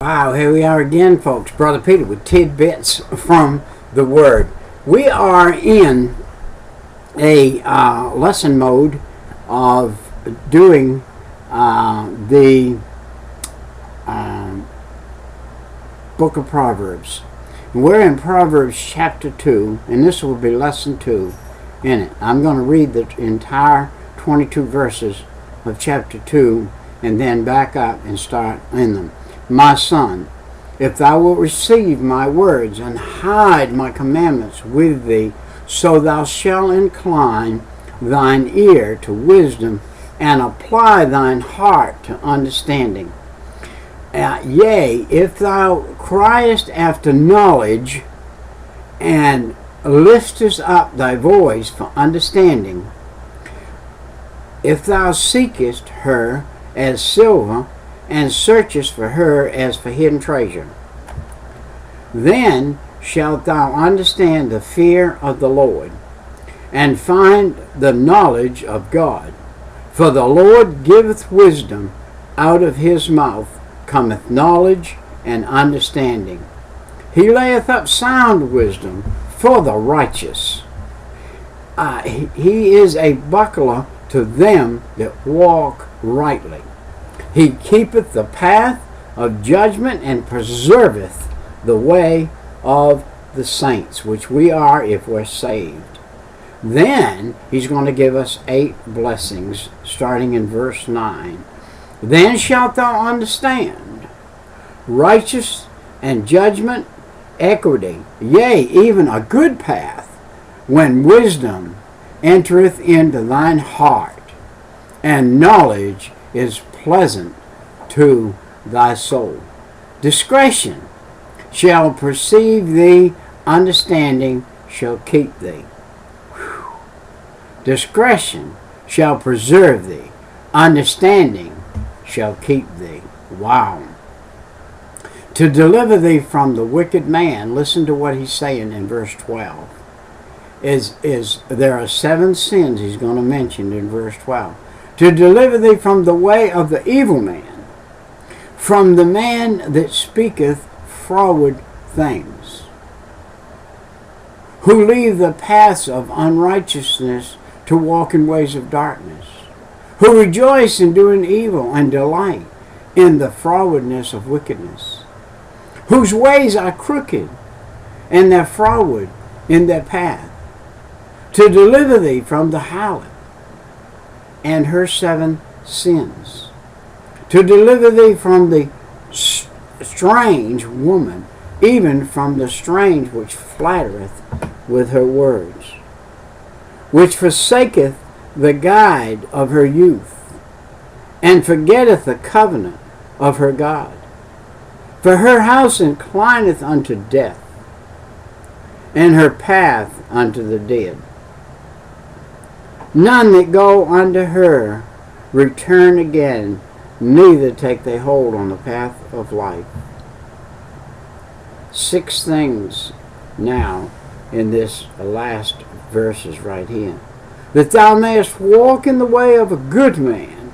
Wow, here we are again, folks. Brother Peter with tidbits from the Word. We are in a lesson mode of doing the book of Proverbs. We're in Proverbs chapter 2, and this will be lesson 2 in it. I'm going to read the entire 22 verses of chapter 2 and then back up and start in them. My son, if thou wilt receive my words and hide my commandments with thee, so thou shalt incline thine ear to wisdom and apply thine heart to understanding. Yea, if thou criest after knowledge and liftest up thy voice for understanding, if thou seekest her as silver, and searchest for her as for hidden treasure, then shalt thou understand the fear of the Lord, and find the knowledge of God. For the Lord giveth wisdom, out of his mouth cometh knowledge and understanding. He layeth up sound wisdom for the righteous. He is a buckler to them that walk rightly. He keepeth the path of judgment and preserveth the way of the saints, which we are if we're saved. Then he's going to give us 8 blessings, starting in verse 9. Then shalt thou understand righteous and judgment, equity, yea, even a good path, when wisdom entereth into thine heart, and knowledge is pleasant to thy soul. Discretion shall perceive thee, understanding shall keep thee. Whew. Discretion shall preserve thee, understanding shall keep thee. Wow. To deliver thee from the wicked man, listen to what he's saying in verse 12. There are 7 sins he's going to mention in verse 12. To deliver thee from the way of the evil man, from the man that speaketh froward things, who leave the paths of unrighteousness to walk in ways of darkness, who rejoice in doing evil and delight in the frowardness of wickedness, whose ways are crooked and they're froward in their path, to deliver thee from the harlot and her 7 sins, to deliver thee from the strange woman, even from the strange which flattereth with her words, which forsaketh the guide of her youth, and forgetteth the covenant of her God. For her house inclineth unto death, and her path unto the dead. None that go unto her return again, neither take they hold on the path of life. 6 things now in this last verses right here. That thou mayest walk in the way of a good man,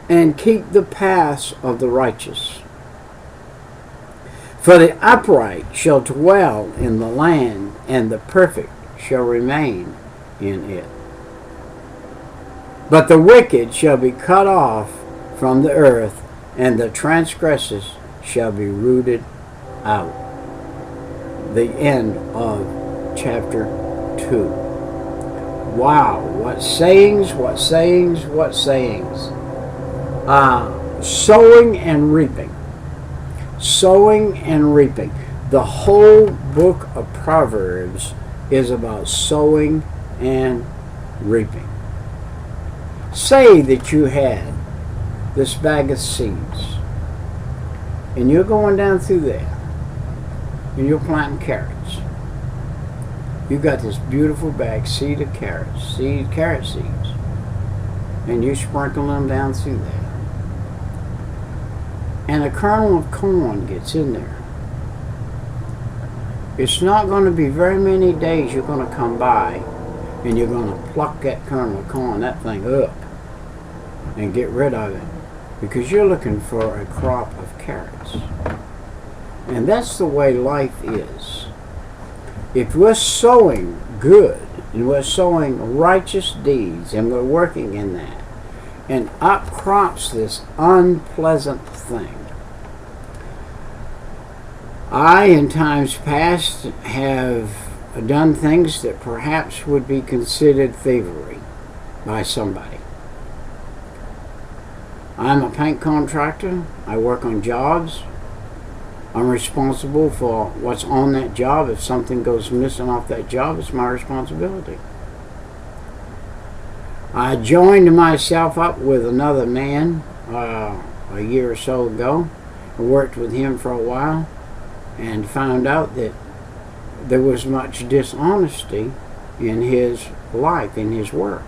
and keep the paths of the righteous. For the upright shall dwell in the land, and the perfect shall remain in it. But the wicked shall be cut off from the earth, and the transgressors shall be rooted out. The end of chapter 2. Wow, what sayings, what sayings, what sayings. Sowing and reaping. Sowing and reaping. The whole book of Proverbs is about sowing and reaping. Say that you had this bag of seeds, and you're going down through there, and you're planting carrots. You've got this beautiful bag, seed of carrots, carrot seeds, and you sprinkle them down through there. And a kernel of corn gets in there. It's not going to be very many days you're going to come by, and you're going to pluck that kernel of corn, that thing up, and get rid of it. because you're looking for a crop of carrots. And that's the way life is. If we're sowing good and we're sowing righteous deeds and we're working in that, and up crops this unpleasant thing. I, in times past, have done things that perhaps would be considered thievery by somebody. I'm a paint contractor. I work on jobs. I'm responsible for what's on that job. If something goes missing off that job, it's my responsibility. I joined myself up with another man a year or so ago. I worked with him for a while and found out that there was much dishonesty in his life, in his work.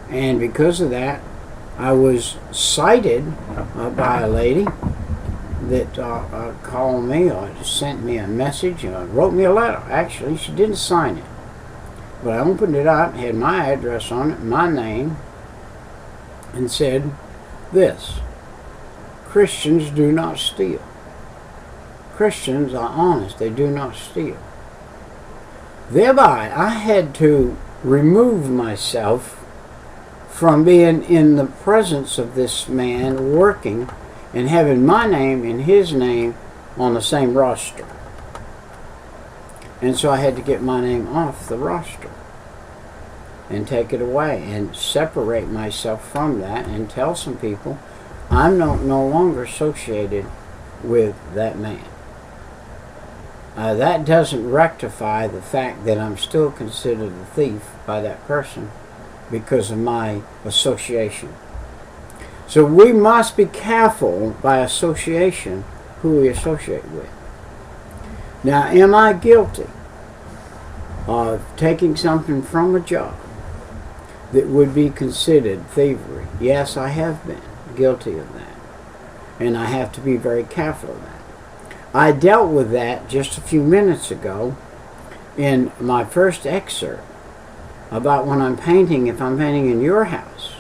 And because of that, I was cited by a lady that called me or sent me a message, wrote me a letter. Actually, she didn't sign it. But I opened it up, had my address on it, my name, and said this: Christians do not steal. Christians are honest, they do not steal. Thereby, I had to remove myself from being in the presence of this man working and having my name and his name on the same roster. And so I had to get my name off the roster and take it away and separate myself from that and tell some people I'm no longer associated with that man. That doesn't rectify the fact that I'm still considered a thief by that person because of my association. So we must be careful by association who we associate with. Now, am I guilty of taking something from a job that would be considered thievery? Yes, I have been guilty of that. And I have to be very careful of that. I dealt with that just a few minutes ago in my first excerpt about when I'm painting, if I'm painting in your house.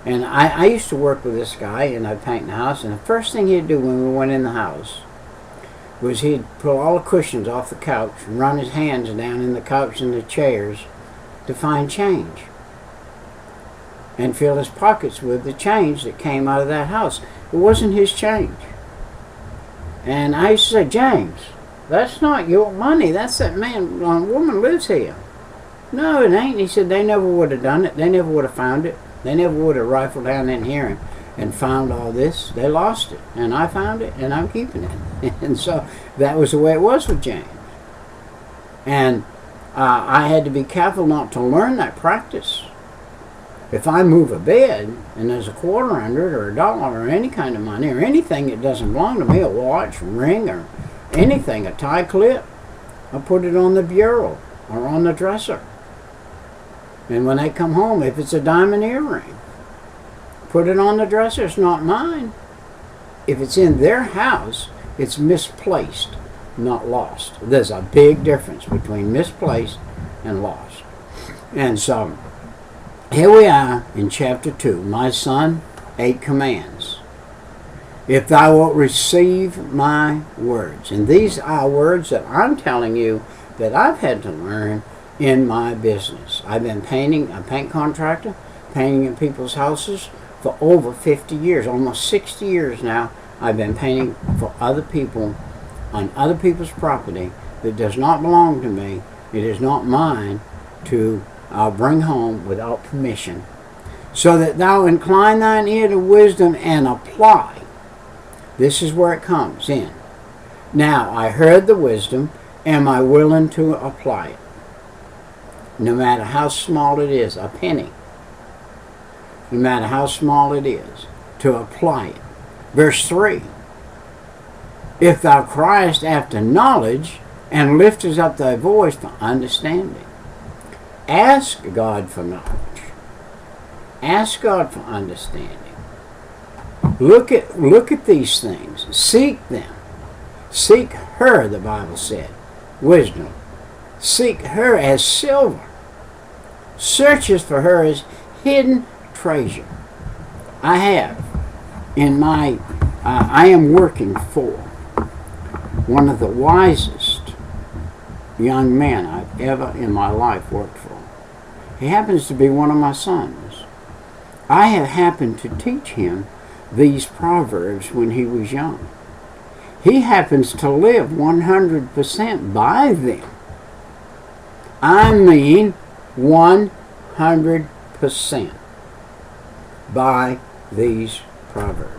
And I used to work with this guy and I'd paint the house, and the first thing he'd do when we went in the house was he'd pull all the cushions off the couch and run his hands down in the couch and the chairs to find change and fill his pockets with the change that came out of that house. It wasn't his change. And I used to say, James, that's not your money. That's that man, woman lives here. No, it ain't. He said, they never would have done it. They never would have found it. They never would have rifled down in here and found all this. They lost it. And I found it, and I'm keeping it. And so that was the way it was with James. And I had to be careful not to learn that practice. If I move a bed and there's a quarter under it or a dollar or any kind of money or anything that doesn't belong to me, a watch, ring, or anything, a tie clip, I put it on the bureau or on the dresser. And when they come home, if it's a diamond earring, put it on the dresser. It's not mine. If it's in their house, it's misplaced, not lost. There's a big difference between misplaced and lost. And so here we are in chapter 2. My son, 8 commands. If thou wilt receive my words. And these are words that I'm telling you that I've had to learn in my business. I've been painting, a paint contractor, painting in people's houses for over 50 years, almost 60 years now. I've been painting for other people on other people's property that does not belong to me. It is not mine to bring home without permission. So that thou incline thine ear to wisdom and apply. This is where it comes in. Now, I heard the wisdom. Am I willing to apply it? No matter how small it is, a penny. No matter how small it is, to apply it. Verse 3. If thou criest after knowledge and liftest up thy voice for understanding. Ask God for knowledge. Ask God for understanding. Look at these things. Seek them. Seek her, the Bible said. Wisdom. Seek her as silver. Searches for her as hidden treasure. I have I am working for one of the wisest young men I've ever in my life worked for. He happens to be one of my sons. I have happened to teach him these Proverbs when he was young. He happens to live 100% by them. I mean 100% by these Proverbs.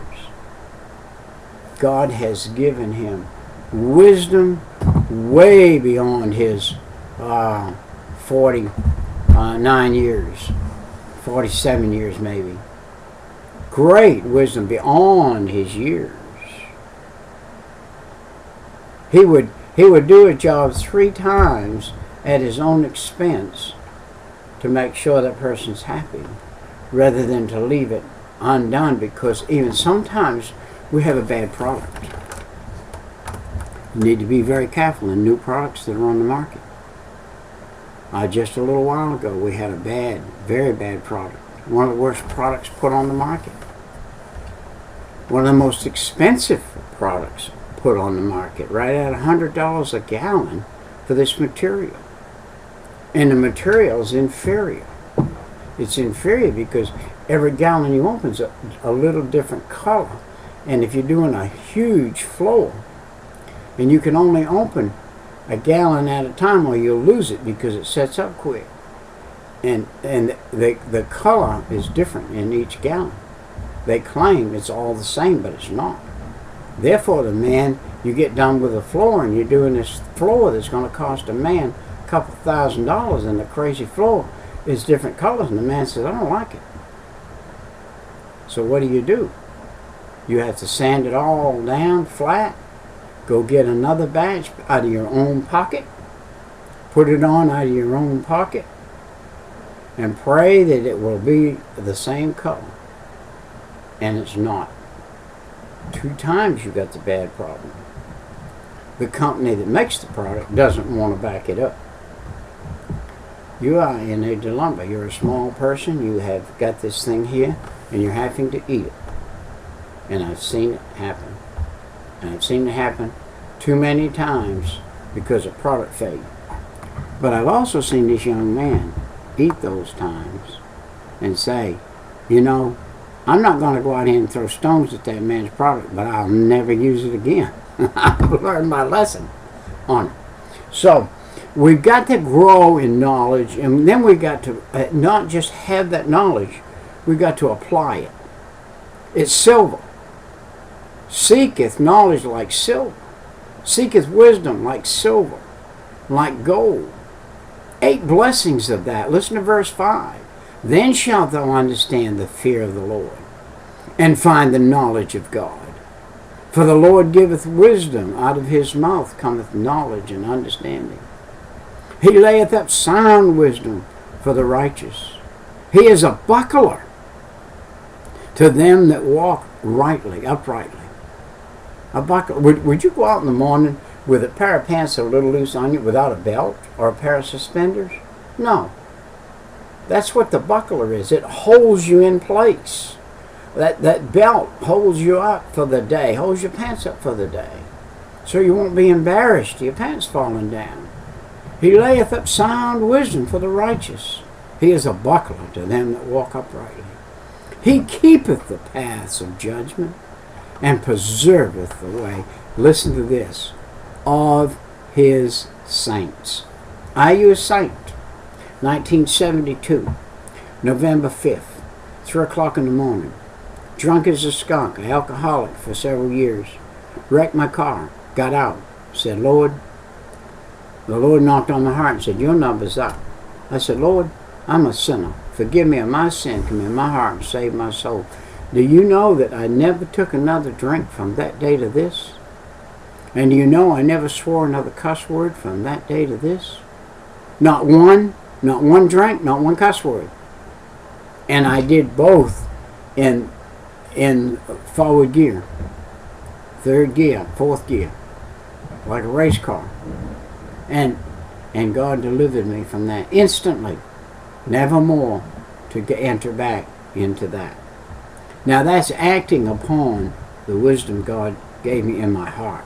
God has given him wisdom way beyond his 49 years, 47 years maybe. Great wisdom beyond his years. He would do a job 3 times at his own expense to make sure that person's happy, rather than to leave it undone, because even sometimes we have a bad product. You need to be very careful in new products that are on the market. Just a little while ago, we had a very bad product. One of the worst products put on the market. One of the most expensive products put on the market, right at $100 a gallon for this material. And the material is inferior. It's inferior because every gallon you open is a little different color. And if you're doing a huge floor, and you can only open a gallon at a time, or you'll lose it because it sets up quick. And the color is different in each gallon. They claim it's all the same, but it's not. Therefore, you get done with a floor, and you're doing this floor that's going to cost a man a couple $1,000, and the crazy floor is different colors, and the man says, I don't like it. So what do? You have to sand it all down flat, go get another batch out of your own pocket, put it on out of your own pocket, and pray that it will be the same color. And it's not. 2 times you got the bad problem. The company that makes the product doesn't want to back it up. You are in a dilemma. You're a small person. You have got this thing here, and you're having to eat it. And I've seen it happen. And I've seen it happen too many times because of product failure. But I've also seen this young man eat those times and say, I'm not going to go out here and throw stones at that man's product, but I'll never use it again. I've learned my lesson on it. So we've got to grow in knowledge, and then we've got to not just have that knowledge, we've got to apply it. It's silver. Seeketh knowledge like silver. Seeketh wisdom like silver, like gold. 8 blessings of that. Listen to verse 5. Then shalt thou understand the fear of the Lord, and find the knowledge of God. For the Lord giveth wisdom, out of his mouth cometh knowledge and understanding. He layeth up sound wisdom for the righteous. He is a buckler to them that walk uprightly. A buckler. Would you go out in the morning with a pair of pants a little loose on you without a belt or a pair of suspenders? No. That's what the buckler is. It holds you in place. That belt holds you up for the day, holds your pants up for the day. So you won't be embarrassed, your pants falling down. He layeth up sound wisdom for the righteous. He is a buckler to them that walk uprightly. He keepeth the paths of judgment, and preserveth the way, listen to this, of his saints. Are you a saint? 1972, November 5th, 3 o'clock in the morning. Drunk as a skunk, an alcoholic for several years. Wrecked my car, got out, said, Lord. The Lord knocked on my heart and said, your number's up. I said, Lord, I'm a sinner. Forgive me of my sin. Come in my heart and save my soul. Do you know that I never took another drink from that day to this? And do you know I never swore another cuss word from that day to this? Not one drink, not one cuss word. And I did both in forward gear, 3rd gear, 4th gear, like a race car. And God delivered me from that instantly, never more to enter back into that. Now that's acting upon the wisdom God gave me in my heart.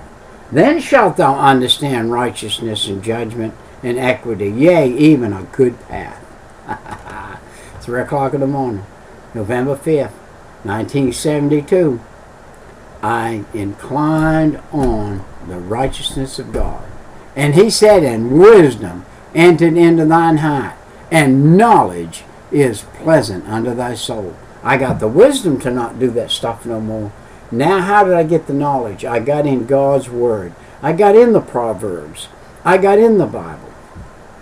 Then shalt thou understand righteousness and judgment and equity, yea, even a good path. 3 o'clock in the morning, November 5th, 1972. I inclined on the righteousness of God. And he said, and wisdom entered into thine heart, and knowledge is pleasant unto thy soul. I got the wisdom to not do that stuff no more. Now how did I get the knowledge? I got in God's Word. I got in the Proverbs. I got in the Bible.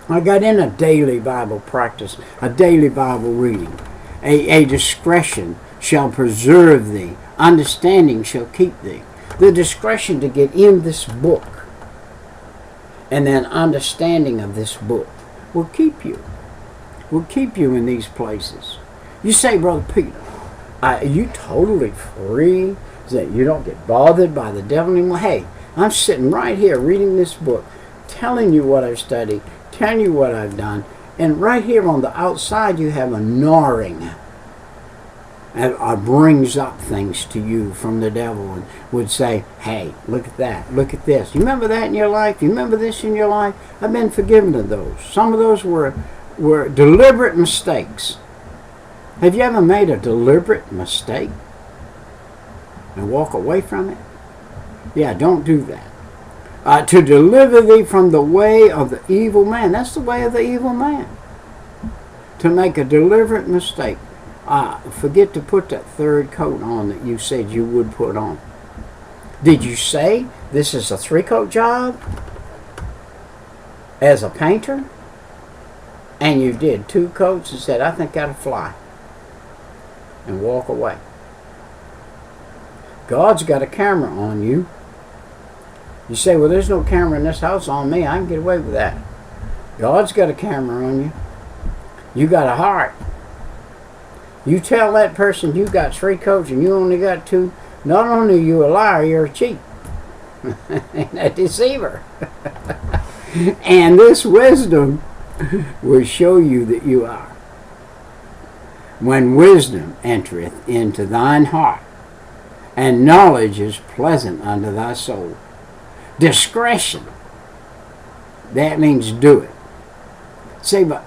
I got in a daily Bible practice, a daily Bible reading. A discretion shall preserve thee. Understanding shall keep thee. The discretion to get in this book and then understanding of this book will keep you. Will keep you in these places. You say, Brother Peter, are you totally free? That you don't get bothered by the devil anymore? Hey, I'm sitting right here reading this book, telling you what I've studied, telling you what I've done, and right here on the outside you have a gnawing and brings up things to you from the devil and would say, hey, look at that, look at this. You remember that in your life? You remember this in your life? I've been forgiven of those. Some of those were deliberate mistakes. Have you ever made a deliberate mistake and walk away from it? Yeah, don't do that. To deliver thee from the way of the evil man. That's the way of the evil man. To make a deliberate mistake. Forget to put that third coat on that you said you would put on. Did you say this is a 3-coat job as a painter? And you did 2 coats and said, I think that'll fly. And walk away. God's got a camera on you. You say, well, there's no camera in this house on me. I can get away with that. God's got a camera on you. You got a heart. You tell that person you got 3 coats and you only got 2. Not only are you a liar, you're a cheat. And a deceiver. And this wisdom will show you that you are. When wisdom entereth into thine heart, and knowledge is pleasant unto thy soul. Discretion, that means do it. Say, but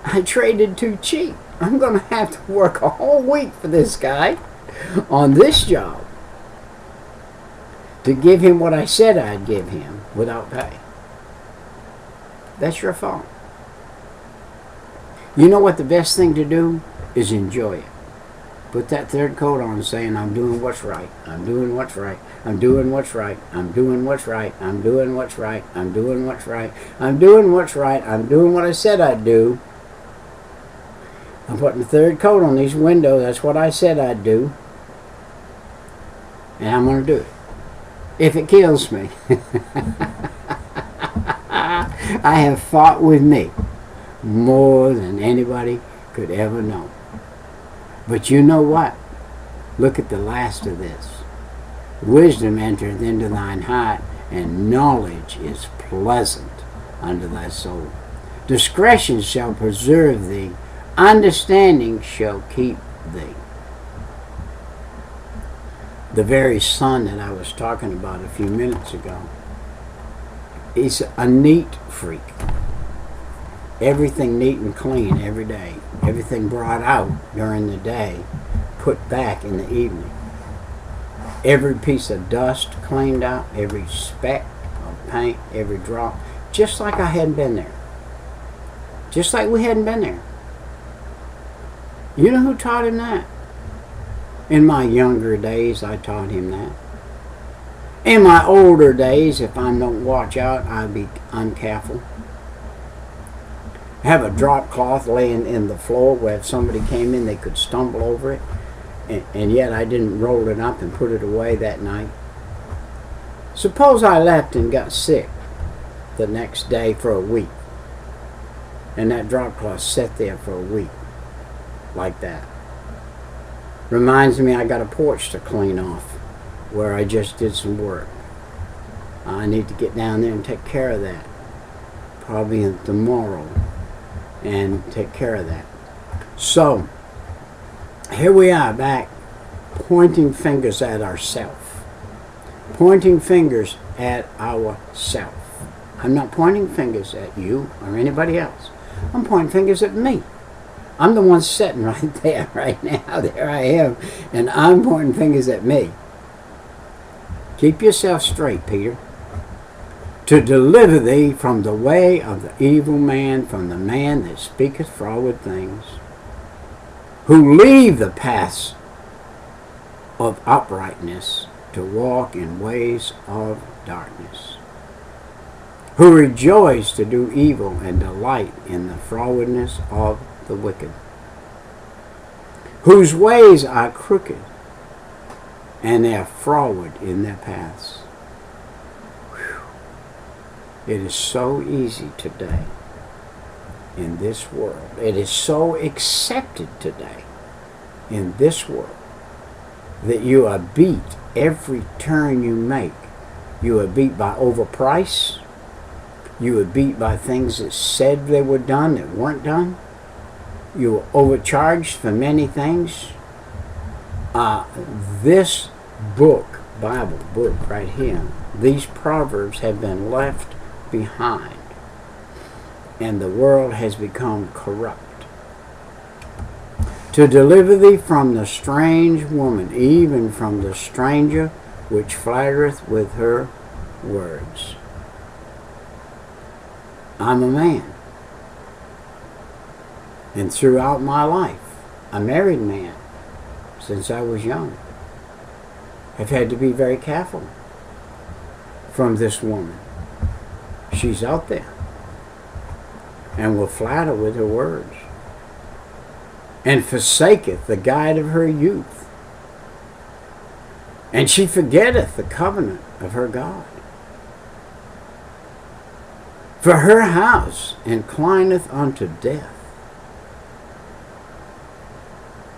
I traded too cheap. I'm going to have to work a whole week for this guy on this job to give him what I said I'd give him without pay. That's your fault. You know what the best thing to do is enjoy it. Put that third coat on saying, I'm doing what's right. I'm doing what's right. I'm doing what's right. I'm doing what's right. I'm doing what's right. I'm doing what's right. I'm doing what's right. I'm doing what I said I'd do. I'm putting the third coat on these windows. That's what I said I'd do. And I'm going to do it. If it kills me. I have fought with me more than anybody could ever know. But you know what? Look at the last of this. Wisdom entereth into thine heart, and knowledge is pleasant unto thy soul. Discretion shall preserve thee, understanding shall keep thee. The very son that I was talking about a few minutes ago, he's a neat freak. Everything neat and clean every day. Everything brought out during the day, put back in the evening. Every piece of dust cleaned out, every speck of paint, every drop, just like I hadn't been there. Just like we hadn't been there. You know who taught him that? In my younger days, I taught him that. In my older days, if I don't watch out, I'd be uncareful. Have a drop cloth laying in the floor where if somebody came in, they could stumble over it. And yet I didn't roll it up and put it away that night. Suppose I left and got sick the next day for a week. And that drop cloth sat there for a week. Like that. Reminds me I got a porch to clean off where I just did some work. I need to get down there and take care of that. Probably tomorrow. And take care of that. So, here we are back pointing fingers at ourselves. Pointing fingers at ourselves. I'm not pointing fingers at you or anybody else. I'm pointing fingers at me. I'm the one sitting right there, right now. There I am. And I'm pointing fingers at me. Keep yourself straight, Peter. To deliver thee from the way of the evil man, from the man that speaketh froward things, who leave the paths of uprightness to walk in ways of darkness, who rejoice to do evil and delight in the frowardness of the wicked, whose ways are crooked, and they are froward in their paths. Whew. It is so easy today in this world. It is so accepted today in this world that you are beat every turn you make. You are beat by overprice. You are beat by things that said they were done that weren't done. You were overcharged for many things. This book, Bible book right here, these Proverbs have been left behind. And the world has become corrupt. To deliver thee from the strange woman, even from the stranger which flattereth with her words. I'm a man. And throughout my life, a married man, since I was young, have had to be very careful from this woman. She's out there and will flatter with her words, and forsaketh the guide of her youth, and she forgetteth the covenant of her God. For her house inclineth unto death,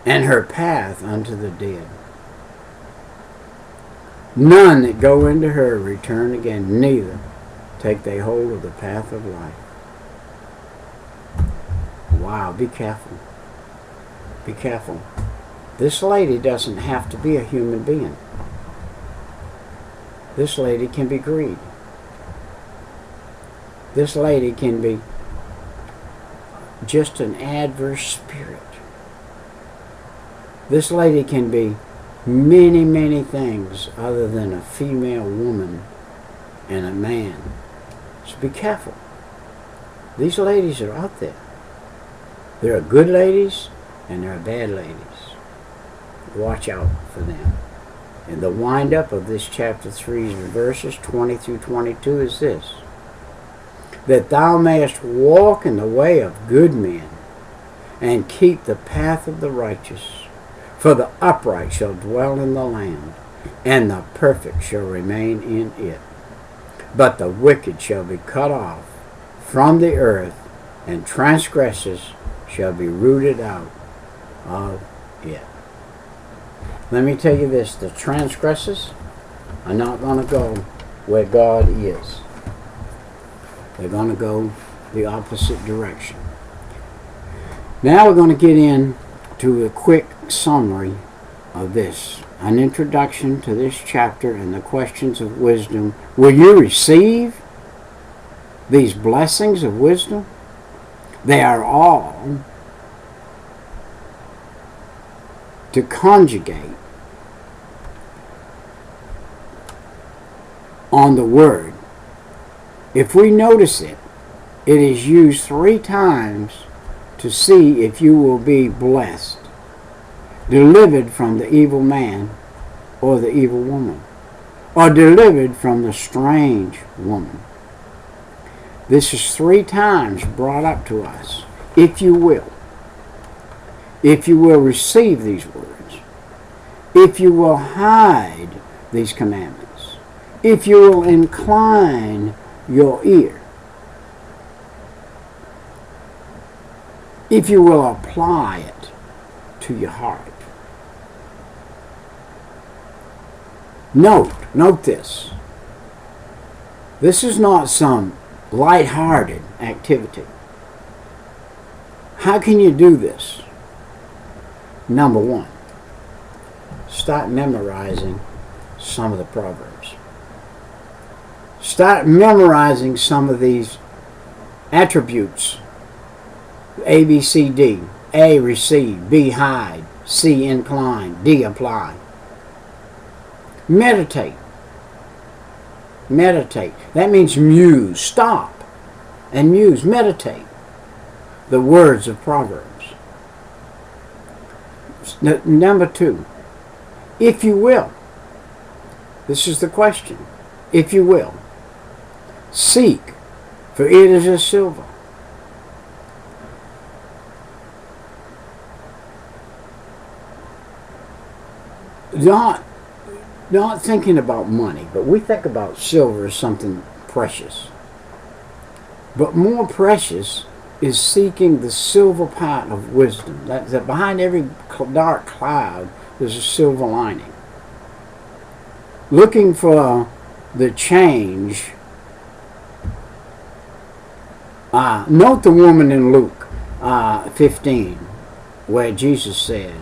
and her path unto the dead. None that go into her return again, neither take they hold of the path of life. Wow, be careful. Be careful. This lady doesn't have to be a human being. This lady can be greed. This lady can be just an adverse spirit. This lady can be many, many things other than a female woman and a man. So be careful. These ladies are out there. There are good ladies and there are bad ladies. Watch out for them. And the wind-up of this chapter 3 verses 20 through 22 is this: that thou mayest walk in the way of good men, and keep the path of the righteous. For the upright shall dwell in the land, and the perfect shall remain in it. But the wicked shall be cut off from the earth, and transgressors shall be rooted out of it. Let me tell you this, the transgressors are not going to go where God is. They're going to go the opposite direction. Now we're going to get into a quick summary of this. An introduction to this chapter and the questions of wisdom. Will you receive these blessings of wisdom? They are all to conjugate on the word. If we notice it, it is used 3 times to see if you will be blessed, delivered from the evil man or the evil woman, or delivered from the strange woman. This is 3 times brought up to us. If you will receive these words, if you will hide these commandments, if you will incline your ear, if you will apply it to your heart. Note this. This is not some light-hearted activity. How can you do this? Number 1, start memorizing some of the Proverbs. Start memorizing some of these attributes. A, B, C, D. A, receive. B, hide. C, incline. D, apply. Meditate. Meditate. That means muse. Stop and muse. Meditate the words of Proverbs. Number 2, if you will. This is the question. If you will. Seek, for it is as silver. Not thinking about money, but we think about silver as something precious. But more precious is seeking the silver part of wisdom. That behind every dark cloud there's a silver lining. Looking for the change. Note the woman in Luke 15, where Jesus said,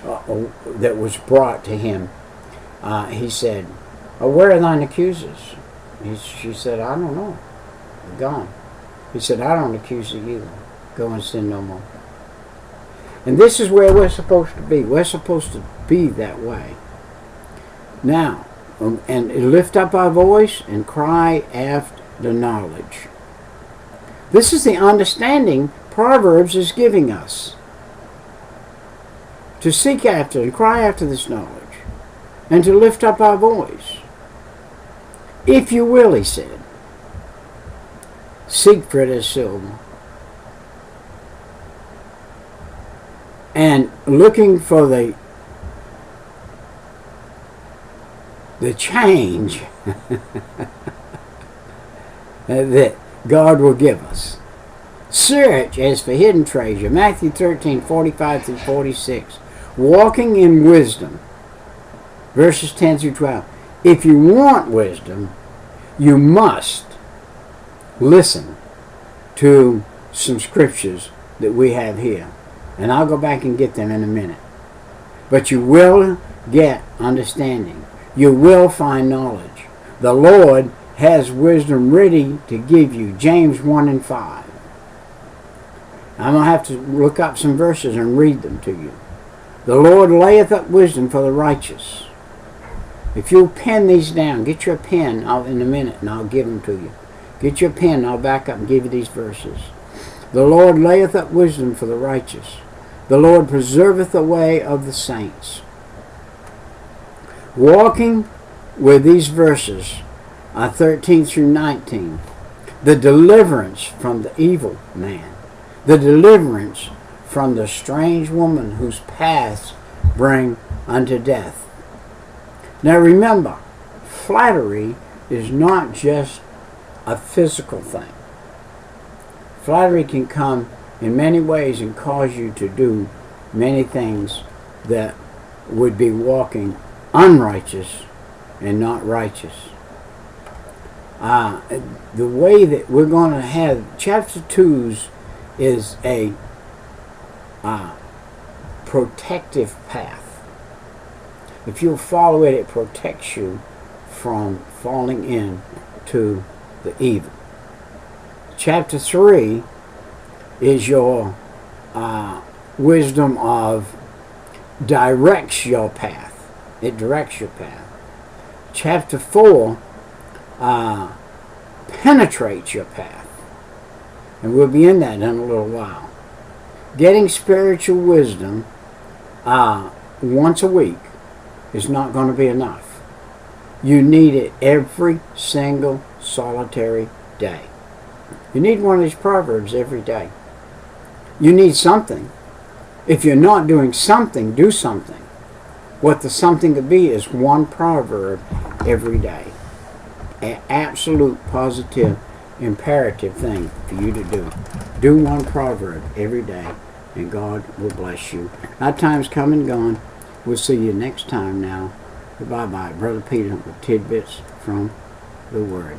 that was brought to him. He said, where are thine accusers? She said, I don't know. They're gone. He said, I don't accuse you either. Go and sin no more. And this is where we're supposed to be. We're supposed to be that way. Now, and lift up our voice and cry after the knowledge. This is the understanding Proverbs is giving us. To seek after and cry after this knowledge. And to lift up our voice. If you will, he said. Seek for it as silver. And looking for the change that God will give us. Search as for hidden treasure. Matthew 13:45-46. Walking in wisdom. Verses 10-12. If you want wisdom, you must listen to some scriptures that we have here. And I'll go back and get them in a minute. But you will get understanding. You will find knowledge. The Lord has wisdom ready to give you. James 1:5. I'm going to have to look up some verses and read them to you. The Lord layeth up wisdom for the righteous. If you'll pen these down, get your pen in a minute and I'll give them to you. Get your pen and I'll back up and give you these verses. The Lord layeth up wisdom for the righteous. The Lord preserveth the way of the saints. Walking with these verses, 13-19, the deliverance from the evil man, the deliverance from the strange woman whose paths bring unto death. Now remember, flattery is not just a physical thing. Flattery can come in many ways and cause you to do many things that would be walking unrighteous and not righteous. The way that we're going to have chapter 2 is a protective path. If you'll follow it, it protects you from falling into the evil. Chapter 3 is your wisdom of directs your path. It directs your path. Chapter 4 penetrates your path. And we'll be in that in a little while. Getting spiritual wisdom once a week is not going to be enough. You need it every single solitary day. You need one of these Proverbs every day. You need something. If you're not doing something, do something. What the something could be is one proverb every day. An absolute, positive, imperative thing for you to do. Do one proverb every day, and God will bless you. Our time's come and gone. We'll see you next time now. Bye-bye. Brother Peter with tidbits from the Word.